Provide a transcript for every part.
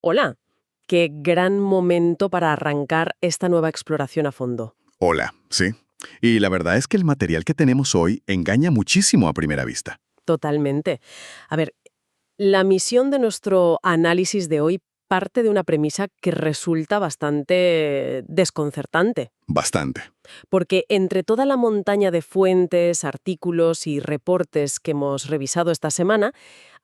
Hola, qué gran momento para arrancar esta nueva exploración a fondo. Hola, sí. Y la verdad es que el material que tenemos hoy engaña muchísimo a primera vista. Totalmente. A ver, la misión de nuestro análisis de hoy parte de una premisa que resulta bastante desconcertante, Bastante. porque entre toda la montaña de fuentes, artículos y reportes que hemos revisado esta semana,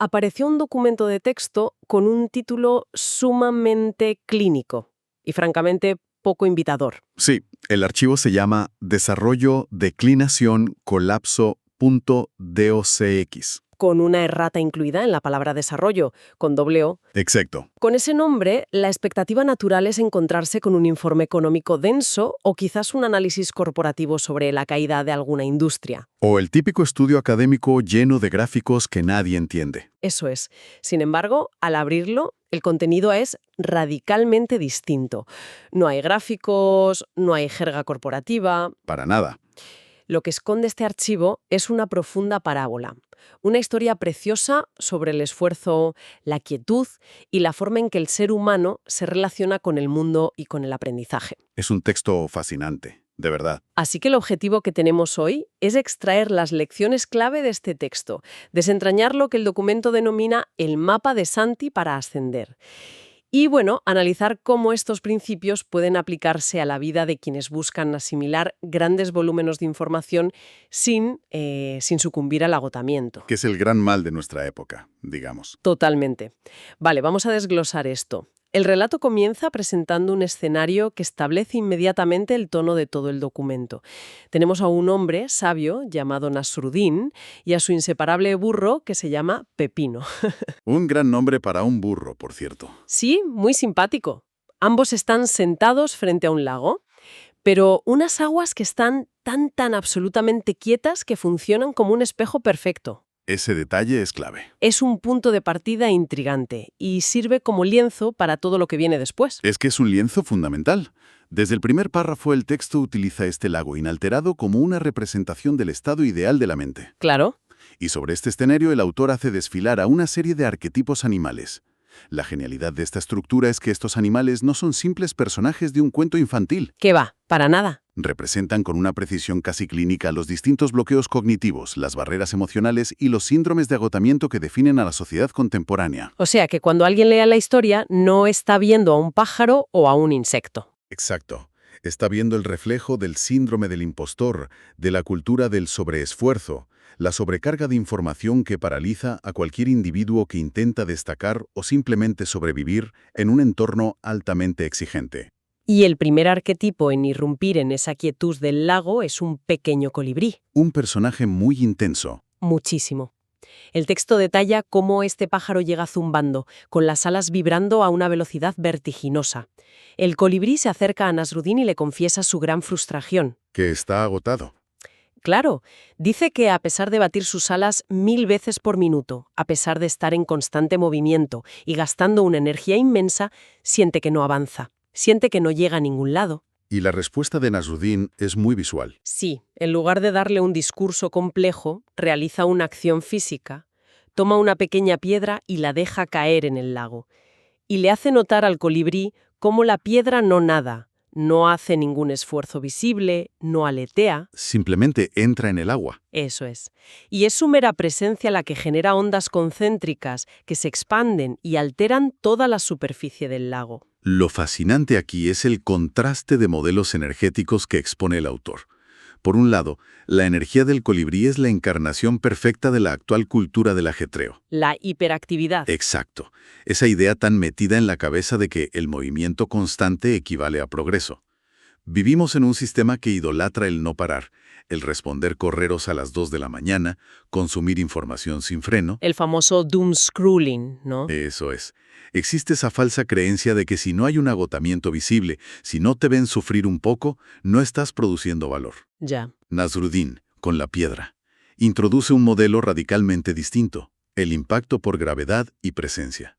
apareció un documento de texto con un título sumamente clínico y francamente poco invitador. Sí, el archivo se llama Desarrollo Declinación Colapso.docx. Con una errata incluida en la palabra desarrollo, con doble O. Exacto. Con ese nombre, la expectativa natural es encontrarse con un informe económico denso o quizás un análisis corporativo sobre la caída de alguna industria. O el típico estudio académico lleno de gráficos que nadie entiende. Eso es. Sin embargo, al abrirlo, el contenido es radicalmente distinto. No hay gráficos, no hay jerga corporativa. Para nada. Lo que esconde este archivo es una profunda parábola, una historia preciosa sobre el esfuerzo, la quietud y la forma en que el ser humano se relaciona con el mundo y con el aprendizaje. Es un texto fascinante, de verdad. Así que el objetivo que tenemos hoy es extraer las lecciones clave de este texto, desentrañar lo que el documento denomina el mapa de Santi para ascender. Y bueno, analizar cómo estos principios pueden aplicarse a la vida de quienes buscan asimilar grandes volúmenes de información sin sucumbir al agotamiento. Que es el gran mal de nuestra época, digamos. Totalmente. Vale, vamos a desglosar esto. El relato comienza presentando un escenario que establece inmediatamente el tono de todo el documento. Tenemos a un hombre sabio llamado Nasruddin y a su inseparable burro que se llama Pepino. Un gran nombre para un burro, por cierto. Sí, muy simpático. Ambos están sentados frente a un lago, pero unas aguas que están tan absolutamente quietas que funcionan como un espejo perfecto. Ese detalle es clave. Es un punto de partida intrigante y sirve como lienzo para todo lo que viene después. Es que es un lienzo fundamental. Desde el primer párrafo el texto utiliza este lago inalterado como una representación del estado ideal de la mente. Claro. Y sobre este escenario el autor hace desfilar a una serie de arquetipos animales. La genialidad de esta estructura es que estos animales no son simples personajes de un cuento infantil. ¿Qué va? Para nada. Representan con una precisión casi clínica los distintos bloqueos cognitivos, las barreras emocionales y los síndromes de agotamiento que definen a la sociedad contemporánea. O sea que cuando alguien lea la historia no está viendo a un pájaro o a un insecto. Exacto. Está viendo el reflejo del síndrome del impostor, de la cultura del sobreesfuerzo, la sobrecarga de información que paraliza a cualquier individuo que intenta destacar o simplemente sobrevivir en un entorno altamente exigente. Y el primer arquetipo en irrumpir en esa quietud del lago es un pequeño colibrí. Un personaje muy intenso. Muchísimo. El texto detalla cómo este pájaro llega zumbando, con las alas vibrando a una velocidad vertiginosa. El colibrí se acerca a Nasruddin y le confiesa su gran frustración. Que está agotado. Claro, dice que a pesar de batir sus alas 1000 veces por minuto, a pesar de estar en constante movimiento y gastando una energía inmensa, siente que no avanza, siente que no llega a ningún lado. Y la respuesta de Nasruddin es muy visual. Sí, en lugar de darle un discurso complejo, realiza una acción física, toma una pequeña piedra y la deja caer en el lago. Y le hace notar al colibrí cómo la piedra no nada, no hace ningún esfuerzo visible, no aletea. Simplemente entra en el agua. Eso es. Y es su mera presencia la que genera ondas concéntricas que se expanden y alteran toda la superficie del lago. Lo fascinante aquí es el contraste de modelos energéticos que expone el autor. Por un lado, la energía del colibrí es la encarnación perfecta de la actual cultura del ajetreo. La hiperactividad. Exacto. Esa idea tan metida en la cabeza de que el movimiento constante equivale a progreso. Vivimos en un sistema que idolatra el no parar, el responder correos a las 2 de la mañana, consumir información sin freno. El famoso doom scrolling, ¿no? Eso es. Existe esa falsa creencia de que si no hay un agotamiento visible, si no te ven sufrir un poco, no estás produciendo valor. Ya. Nasruddin, con la piedra, introduce un modelo radicalmente distinto, el impacto por gravedad y presencia.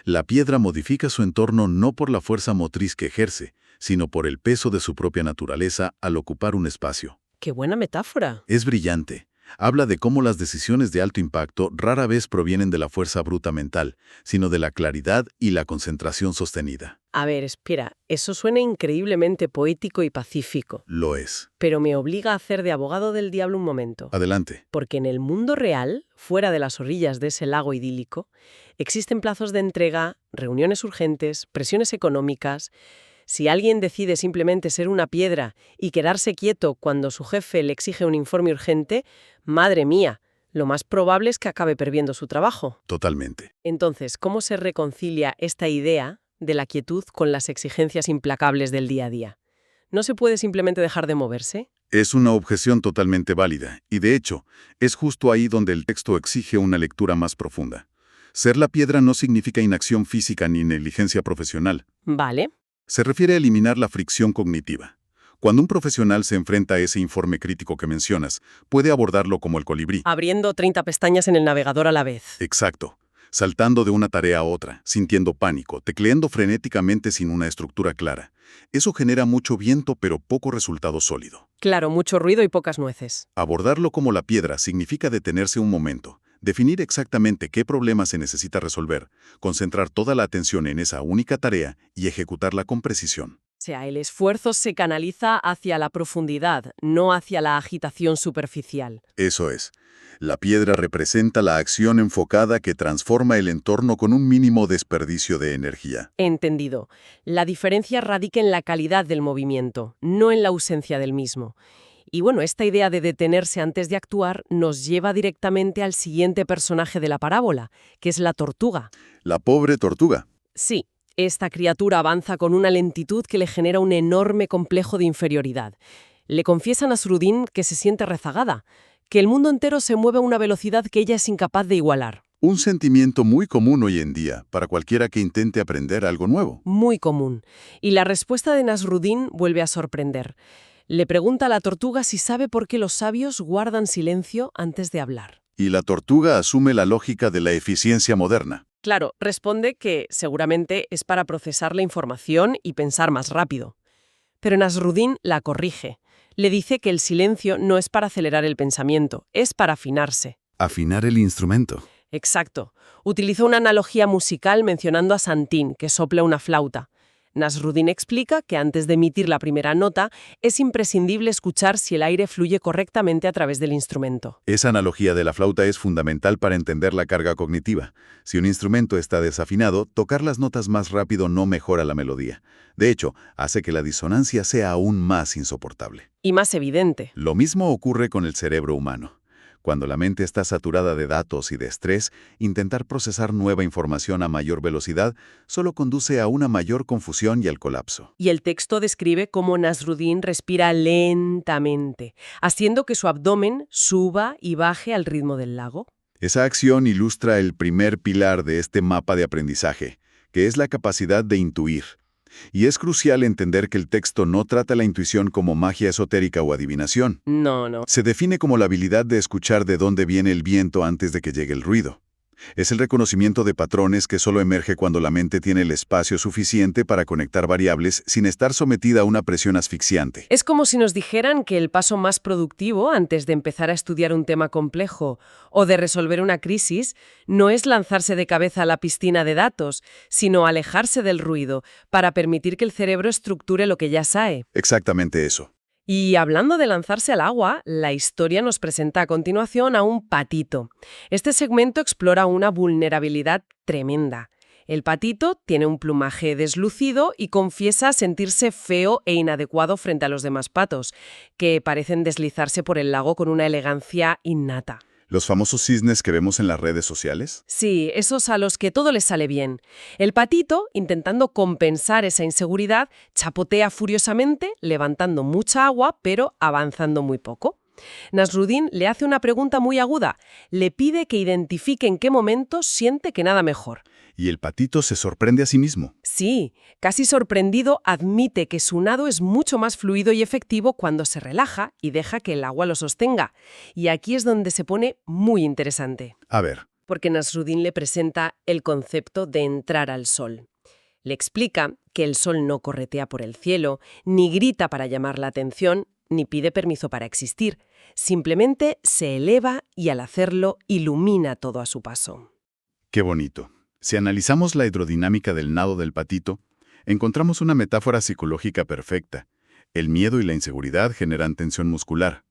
La piedra modifica su entorno no por la fuerza motriz que ejerce, sino por el peso de su propia naturaleza al ocupar un espacio. ¡Qué buena metáfora! Es brillante. Habla de cómo las decisiones de alto impacto rara vez provienen de la fuerza bruta mental, sino de la claridad y la concentración sostenida. A ver, espera, eso suena increíblemente poético y pacífico, Lo es. pero me obliga a hacer de abogado del diablo un momento. Adelante. Porque en el mundo real, fuera de las orillas de ese lago idílico, existen plazos de entrega, reuniones urgentes, presiones económicas. Si alguien decide simplemente ser una piedra y quedarse quieto cuando su jefe le exige un informe urgente, madre mía, lo más probable es que acabe perdiendo su trabajo. Totalmente. Entonces, ¿cómo se reconcilia esta idea de la quietud con las exigencias implacables del día a día? ¿No se puede simplemente dejar de moverse? Es una objeción totalmente válida, y de hecho, es justo ahí donde el texto exige una lectura más profunda. Ser la piedra no significa inacción física ni negligencia profesional. Vale. Se refiere a eliminar la fricción cognitiva. Cuando un profesional se enfrenta a ese informe crítico que mencionas, puede abordarlo como el colibrí. Abriendo 30 pestañas en el navegador a la vez. Exacto. Saltando de una tarea a otra, sintiendo pánico, tecleando frenéticamente sin una estructura clara. Eso genera mucho viento pero poco resultado sólido. Claro, mucho ruido y pocas nueces. Abordarlo como la piedra significa detenerse un momento, definir exactamente qué problema se necesita resolver, concentrar toda la atención en esa única tarea y ejecutarla con precisión. O sea, el esfuerzo se canaliza hacia la profundidad, no hacia la agitación superficial. Eso es. La piedra representa la acción enfocada que transforma el entorno con un mínimo desperdicio de energía. Entendido. La diferencia radica en la calidad del movimiento, no en la ausencia del mismo. Y bueno, esta idea de detenerse antes de actuar nos lleva directamente al siguiente personaje de la parábola, que es la tortuga. La pobre tortuga. Sí, esta criatura avanza con una lentitud que le genera un enorme complejo de inferioridad. Le confiesa a Nasrudin que se siente rezagada, que el mundo entero se mueve a una velocidad que ella es incapaz de igualar. Un sentimiento muy común hoy en día para cualquiera que intente aprender algo nuevo. Muy común. Y la respuesta de Nasrudin vuelve a sorprender. Le pregunta a la tortuga si sabe por qué los sabios guardan silencio antes de hablar. Y la tortuga asume la lógica de la eficiencia moderna. Claro, responde que seguramente es para procesar la información y pensar más rápido. Pero Nasrudin la corrige. Le dice que el silencio no es para acelerar el pensamiento, es para afinarse. Afinar el instrumento. Exacto. Utilizó una analogía musical mencionando a Santín, que sopla una flauta. Nasrudin explica que antes de emitir la primera nota es imprescindible escuchar si el aire fluye correctamente a través del instrumento. Esa analogía de la flauta es fundamental para entender la carga cognitiva. Si un instrumento está desafinado, tocar las notas más rápido no mejora la melodía. De hecho, hace que la disonancia sea aún más insoportable. Y más evidente. Lo mismo ocurre con el cerebro humano. Cuando la mente está saturada de datos y de estrés, intentar procesar nueva información a mayor velocidad solo conduce a una mayor confusión y al colapso. Y el texto describe cómo Nasrudin respira lentamente, haciendo que su abdomen suba y baje al ritmo del lago. Esa acción ilustra el primer pilar de este mapa de aprendizaje, que es la capacidad de intuir. Y es crucial entender que el texto no trata la intuición como magia esotérica o adivinación. No. Se define como la habilidad de escuchar de dónde viene el viento antes de que llegue el ruido. Es el reconocimiento de patrones que solo emerge cuando la mente tiene el espacio suficiente para conectar variables sin estar sometida a una presión asfixiante. Es como si nos dijeran que el paso más productivo antes de empezar a estudiar un tema complejo o de resolver una crisis no es lanzarse de cabeza a la piscina de datos, sino alejarse del ruido para permitir que el cerebro estructure lo que ya sabe. Exactamente eso. Y hablando de lanzarse al agua, la historia nos presenta a continuación a un patito. Este segmento explora una vulnerabilidad tremenda. El patito tiene un plumaje deslucido y confiesa sentirse feo e inadecuado frente a los demás patos, que parecen deslizarse por el lago con una elegancia innata. ¿Los famosos cisnes que vemos en las redes sociales? Sí, esos a los que todo les sale bien. El patito, intentando compensar esa inseguridad, chapotea furiosamente, levantando mucha agua, pero avanzando muy poco. Nasrudin le hace una pregunta muy aguda. Le pide que identifique en qué momento siente que nada mejor. Y el patito se sorprende a sí mismo. Sí, casi sorprendido, admite que su nado es mucho más fluido y efectivo cuando se relaja y deja que el agua lo sostenga. Y aquí es donde se pone muy interesante. A ver. Porque Nasrudin le presenta el concepto de entrar al sol. Le explica que el sol no corretea por el cielo, ni grita para llamar la atención, ni pide permiso para existir. Simplemente se eleva y al hacerlo ilumina todo a su paso. Qué bonito. Si analizamos la hidrodinámica del nado del patito, encontramos una metáfora psicológica perfecta. El miedo y la inseguridad generan tensión muscular.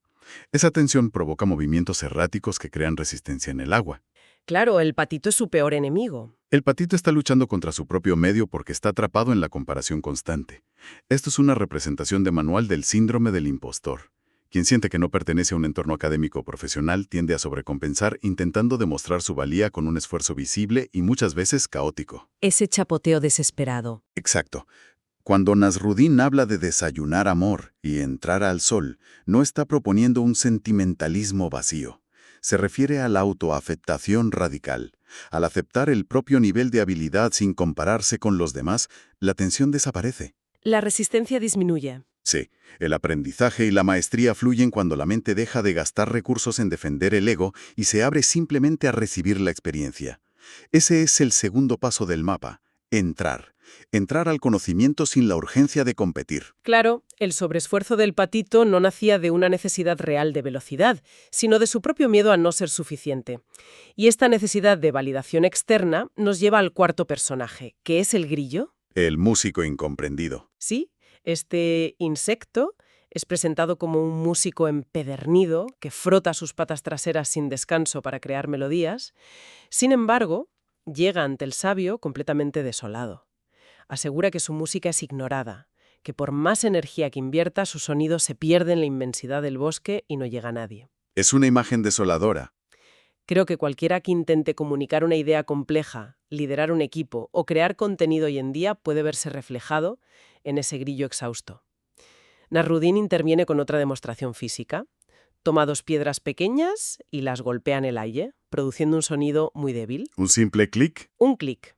Esa tensión provoca movimientos erráticos que crean resistencia en el agua. Claro, el patito es su peor enemigo. El patito está luchando contra su propio medio porque está atrapado en la comparación constante. Esto es una representación de manual del síndrome del impostor. Quien siente que no pertenece a un entorno académico o profesional tiende a sobrecompensar intentando demostrar su valía con un esfuerzo visible y muchas veces caótico. Ese chapoteo desesperado. Exacto. Cuando Nasruddin habla de desayunar amor y entrar al sol, no está proponiendo un sentimentalismo vacío. Se refiere a la autoaceptación radical. Al aceptar el propio nivel de habilidad sin compararse con los demás, la tensión desaparece. La resistencia disminuye. Sí, el aprendizaje y la maestría fluyen cuando la mente deja de gastar recursos en defender el ego y se abre simplemente a recibir la experiencia. Ese es el segundo paso del mapa, entrar. Entrar al conocimiento sin la urgencia de competir. Claro, el sobreesfuerzo del patito no nacía de una necesidad real de velocidad, sino de su propio miedo a no ser suficiente. Y esta necesidad de validación externa nos lleva al cuarto personaje, que es el grillo. El músico incomprendido. Sí, este insecto es presentado como un músico empedernido que frota sus patas traseras sin descanso para crear melodías. Sin embargo, llega ante el sabio completamente desolado. Asegura que su música es ignorada, que por más energía que invierta, su sonido se pierde en la inmensidad del bosque y no llega a nadie. Es una imagen desoladora. Creo que cualquiera que intente comunicar una idea compleja, liderar un equipo o crear contenido hoy en día puede verse reflejado en ese grillo exhausto. Nasruddin interviene con otra demostración física. Toma 2 piedras pequeñas y las golpea en el aire, produciendo un sonido muy débil. ¿Un simple clic? Un clic.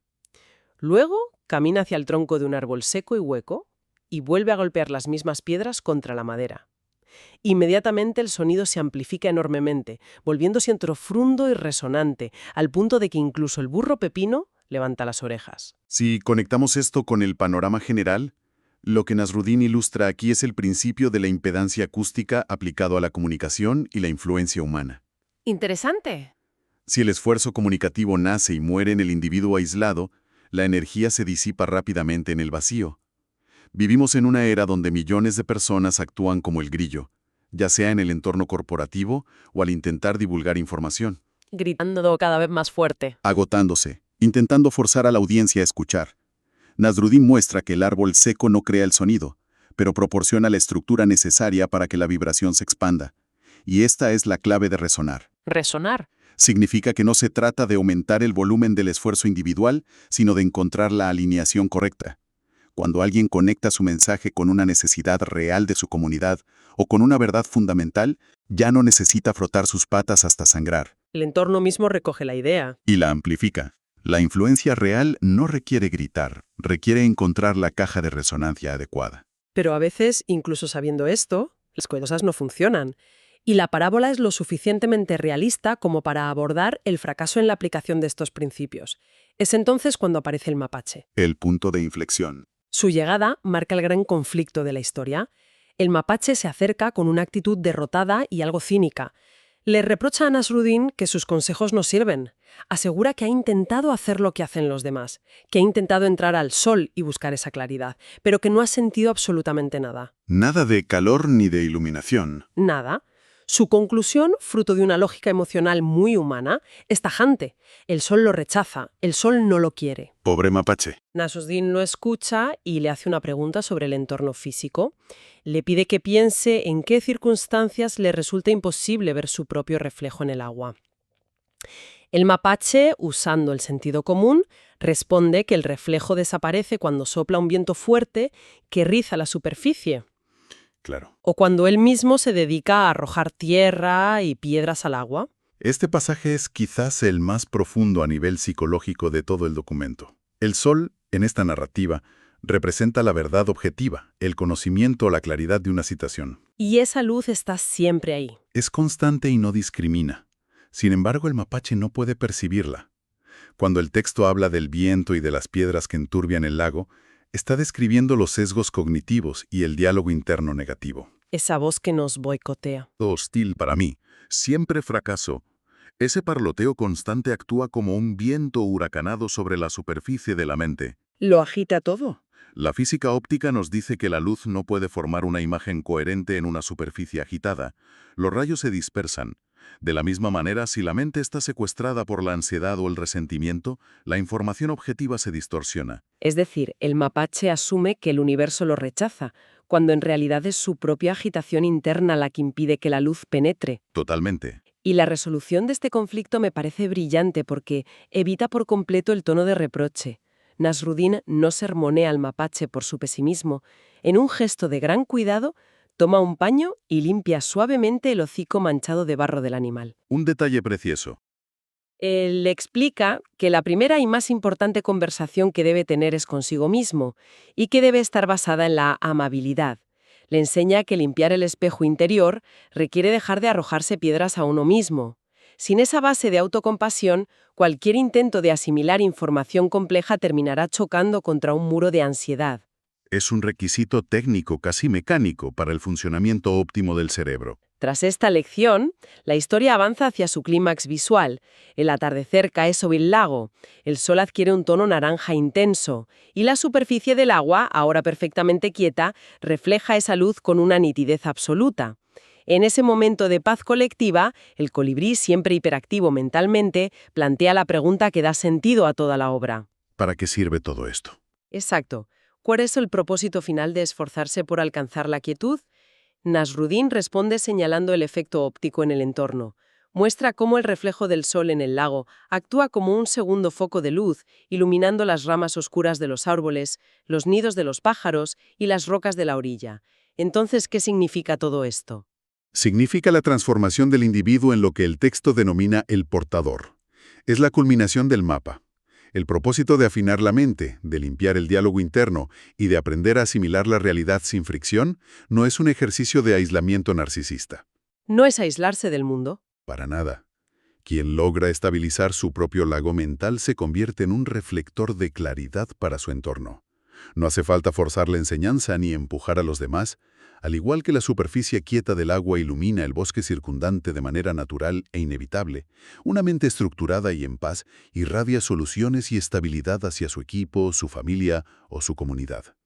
Luego camina hacia el tronco de un árbol seco y hueco y vuelve a golpear las mismas piedras contra la madera. Inmediatamente el sonido se amplifica enormemente, volviéndose profundo y resonante, al punto de que incluso el burro Pepino levanta las orejas. Si conectamos esto con el panorama general, lo que Nasruddin ilustra aquí es el principio de la impedancia acústica aplicado a la comunicación y la influencia humana. Interesante. Si el esfuerzo comunicativo nace y muere en el individuo aislado, la energía se disipa rápidamente en el vacío. Vivimos en una era donde millones de personas actúan como el grillo, ya sea en el entorno corporativo o al intentar divulgar información. Gritando cada vez más fuerte. Agotándose, intentando forzar a la audiencia a escuchar. Nasruddin muestra que el árbol seco no crea el sonido, pero proporciona la estructura necesaria para que la vibración se expanda. Y esta es la clave de resonar. Resonar. Significa que no se trata de aumentar el volumen del esfuerzo individual, sino de encontrar la alineación correcta. Cuando alguien conecta su mensaje con una necesidad real de su comunidad o con una verdad fundamental, ya no necesita frotar sus patas hasta sangrar. El entorno mismo recoge la idea. Y la amplifica. La influencia real no requiere gritar, requiere encontrar la caja de resonancia adecuada. Pero a veces, incluso sabiendo esto, las cosas no funcionan. Y la parábola es lo suficientemente realista como para abordar el fracaso en la aplicación de estos principios. Es entonces cuando aparece el mapache. El punto de inflexión. Su llegada marca el gran conflicto de la historia. El mapache se acerca con una actitud derrotada y algo cínica. Le reprocha a Nasruddin que sus consejos no sirven. Asegura que ha intentado hacer lo que hacen los demás, que ha intentado entrar al sol y buscar esa claridad, pero que no ha sentido absolutamente nada. Nada de calor ni de iluminación. Nada. Su conclusión, fruto de una lógica emocional muy humana, es tajante. El sol lo rechaza, el sol no lo quiere. Pobre mapache. Nasruddin lo escucha y le hace una pregunta sobre el entorno físico. Le pide que piense en qué circunstancias le resulta imposible ver su propio reflejo en el agua. El mapache, usando el sentido común, responde que el reflejo desaparece cuando sopla un viento fuerte que riza la superficie. Claro. O cuando él mismo se dedica a arrojar tierra y piedras al agua. Este pasaje es quizás el más profundo a nivel psicológico de todo el documento. El sol, en esta narrativa, representa la verdad objetiva, el conocimiento o la claridad de una situación. Y esa luz está siempre ahí. Es constante y no discrimina. Sin embargo, el mapache no puede percibirla. Cuando el texto habla del viento y de las piedras que enturbian el lago, está describiendo los sesgos cognitivos y el diálogo interno negativo. Esa voz que nos boicotea. Hostil para mí. Siempre fracaso. Ese parloteo constante actúa como un viento huracanado sobre la superficie de la mente. ¿Lo agita todo? La física óptica nos dice que la luz no puede formar una imagen coherente en una superficie agitada. Los rayos se dispersan. De la misma manera, si la mente está secuestrada por la ansiedad o el resentimiento, la información objetiva se distorsiona. Es decir, el mapache asume que el universo lo rechaza, cuando en realidad es su propia agitación interna la que impide que la luz penetre. Totalmente. Y la resolución de este conflicto me parece brillante porque evita por completo el tono de reproche. Nasruddin no sermonea al mapache por su pesimismo. En un gesto de gran cuidado, toma un paño y limpia suavemente el hocico manchado de barro del animal. Un detalle precioso. Él le explica que la primera y más importante conversación que debe tener es consigo mismo y que debe estar basada en la amabilidad. Le enseña que limpiar el espejo interior requiere dejar de arrojarse piedras a uno mismo. Sin esa base de autocompasión, cualquier intento de asimilar información compleja terminará chocando contra un muro de ansiedad. Es un requisito técnico, casi mecánico, para el funcionamiento óptimo del cerebro. Tras esta lección, la historia avanza hacia su clímax visual. El atardecer cae sobre el lago, el sol adquiere un tono naranja intenso, y la superficie del agua, ahora perfectamente quieta, refleja esa luz con una nitidez absoluta. En ese momento de paz colectiva, el colibrí, siempre hiperactivo mentalmente, plantea la pregunta que da sentido a toda la obra. ¿Para qué sirve todo esto? Exacto. ¿Cuál es el propósito final de esforzarse por alcanzar la quietud? Nasruddin responde señalando el efecto óptico en el entorno. Muestra cómo el reflejo del sol en el lago actúa como un segundo foco de luz, iluminando las ramas oscuras de los árboles, los nidos de los pájaros y las rocas de la orilla. Entonces, ¿qué significa todo esto? Significa la transformación del individuo en lo que el texto denomina el portador. Es la culminación del mapa. El propósito de afinar la mente, de limpiar el diálogo interno y de aprender a asimilar la realidad sin fricción, no es un ejercicio de aislamiento narcisista. No es aislarse del mundo. Para nada. Quien logra estabilizar su propio lago mental se convierte en un reflector de claridad para su entorno. No hace falta forzar la enseñanza ni empujar a los demás. Al igual que la superficie quieta del agua ilumina el bosque circundante de manera natural e inevitable, una mente estructurada y en paz irradia soluciones y estabilidad hacia su equipo, su familia o su comunidad.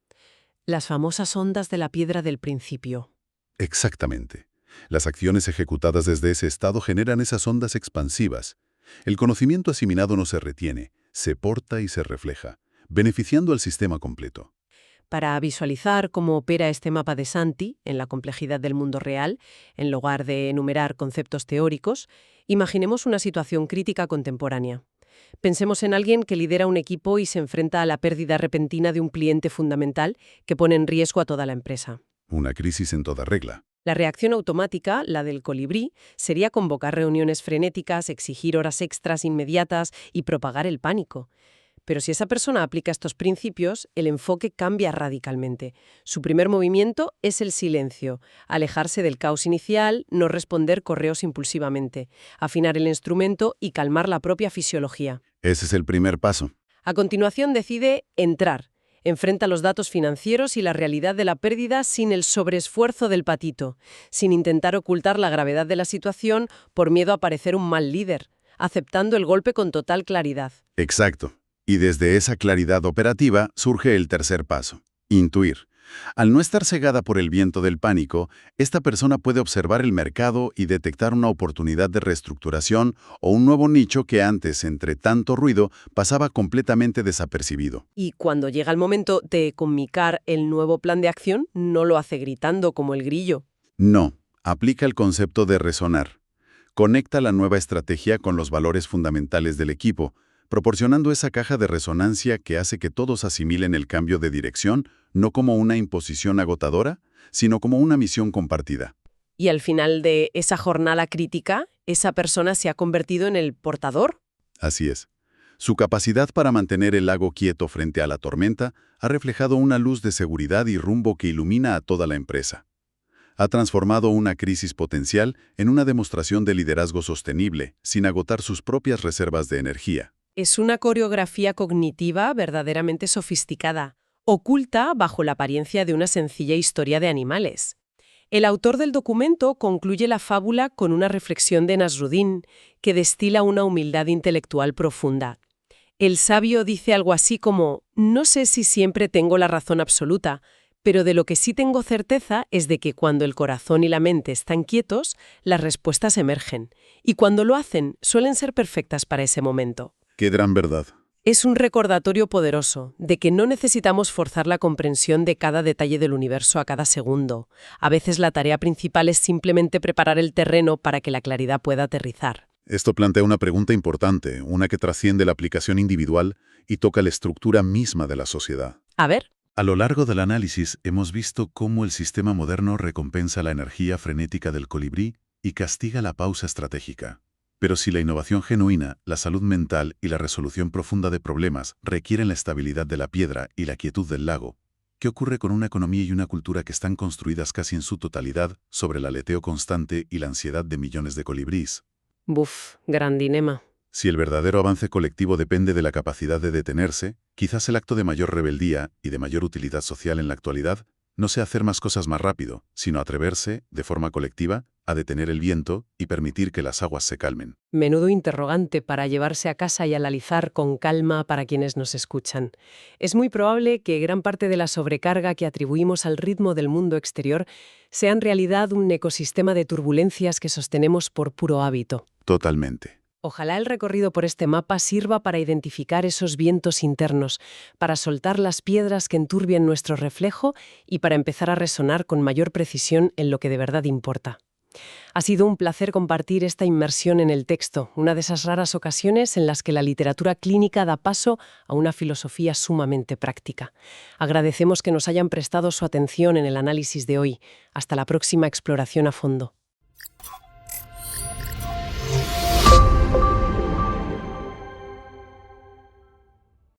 Las famosas ondas de la piedra del principio. Exactamente. Las acciones ejecutadas desde ese estado generan esas ondas expansivas. El conocimiento asimilado no se retiene, se porta y se refleja, beneficiando al sistema completo. Para visualizar cómo opera este mapa de Santi en la complejidad del mundo real, en lugar de enumerar conceptos teóricos, imaginemos una situación crítica contemporánea. Pensemos en alguien que lidera un equipo y se enfrenta a la pérdida repentina de un cliente fundamental que pone en riesgo a toda la empresa. Una crisis en toda regla. La reacción automática, la del colibrí, sería convocar reuniones frenéticas, exigir horas extras inmediatas y propagar el pánico. Pero si esa persona aplica estos principios, el enfoque cambia radicalmente. Su primer movimiento es el silencio, alejarse del caos inicial, no responder correos impulsivamente, afinar el instrumento y calmar la propia fisiología. Ese es el primer paso. A continuación decide entrar. Enfrenta los datos financieros y la realidad de la pérdida sin el sobreesfuerzo del patito, sin intentar ocultar la gravedad de la situación por miedo a parecer un mal líder, aceptando el golpe con total claridad. Exacto. Y desde esa claridad operativa surge el tercer paso, intuir. Al no estar cegada por el viento del pánico, esta persona puede observar el mercado y detectar una oportunidad de reestructuración o un nuevo nicho que antes, entre tanto ruido, pasaba completamente desapercibido. Y cuando llega el momento de comunicar el nuevo plan de acción, no lo hace gritando como el grillo. No, aplica el concepto de resonar. Conecta la nueva estrategia con los valores fundamentales del equipo, proporcionando esa caja de resonancia que hace que todos asimilen el cambio de dirección, no como una imposición agotadora, sino como una misión compartida. Y al final de esa jornada crítica, esa persona se ha convertido en el portador. Así es. Su capacidad para mantener el lago quieto frente a la tormenta ha reflejado una luz de seguridad y rumbo que ilumina a toda la empresa. Ha transformado una crisis potencial en una demostración de liderazgo sostenible, sin agotar sus propias reservas de energía. Es una coreografía cognitiva verdaderamente sofisticada, oculta bajo la apariencia de una sencilla historia de animales. El autor del documento concluye la fábula con una reflexión de Nasruddin, que destila una humildad intelectual profunda. El sabio dice algo así como: «No sé si siempre tengo la razón absoluta, pero de lo que sí tengo certeza es de que cuando el corazón y la mente están quietos, las respuestas emergen, y cuando lo hacen, suelen ser perfectas para ese momento». Qué gran verdad. Es un recordatorio poderoso de que no necesitamos forzar la comprensión de cada detalle del universo a cada segundo. A veces la tarea principal es simplemente preparar el terreno para que la claridad pueda aterrizar. Esto plantea una pregunta importante, una que trasciende la aplicación individual y toca la estructura misma de la sociedad. A ver. A lo largo del análisis hemos visto cómo el sistema moderno recompensa la energía frenética del colibrí y castiga la pausa estratégica. Pero si la innovación genuina, la salud mental y la resolución profunda de problemas requieren la estabilidad de la piedra y la quietud del lago, ¿qué ocurre con una economía y una cultura que están construidas casi en su totalidad sobre el aleteo constante y la ansiedad de millones de colibríes? Buf, gran dilema. Si el verdadero avance colectivo depende de la capacidad de detenerse, quizás el acto de mayor rebeldía y de mayor utilidad social en la actualidad no sea hacer más cosas más rápido, sino atreverse, de forma colectiva, a detener el viento y permitir que las aguas se calmen. Menudo interrogante para llevarse a casa y analizar con calma para quienes nos escuchan. Es muy probable que gran parte de la sobrecarga que atribuimos al ritmo del mundo exterior sea en realidad un ecosistema de turbulencias que sostenemos por puro hábito. Totalmente. Ojalá el recorrido por este mapa sirva para identificar esos vientos internos, para soltar las piedras que enturbian nuestro reflejo y para empezar a resonar con mayor precisión en lo que de verdad importa. Ha sido un placer compartir esta inmersión en el texto, una de esas raras ocasiones en las que la literatura clínica da paso a una filosofía sumamente práctica. Agradecemos que nos hayan prestado su atención en el análisis de hoy. Hasta la próxima exploración a fondo.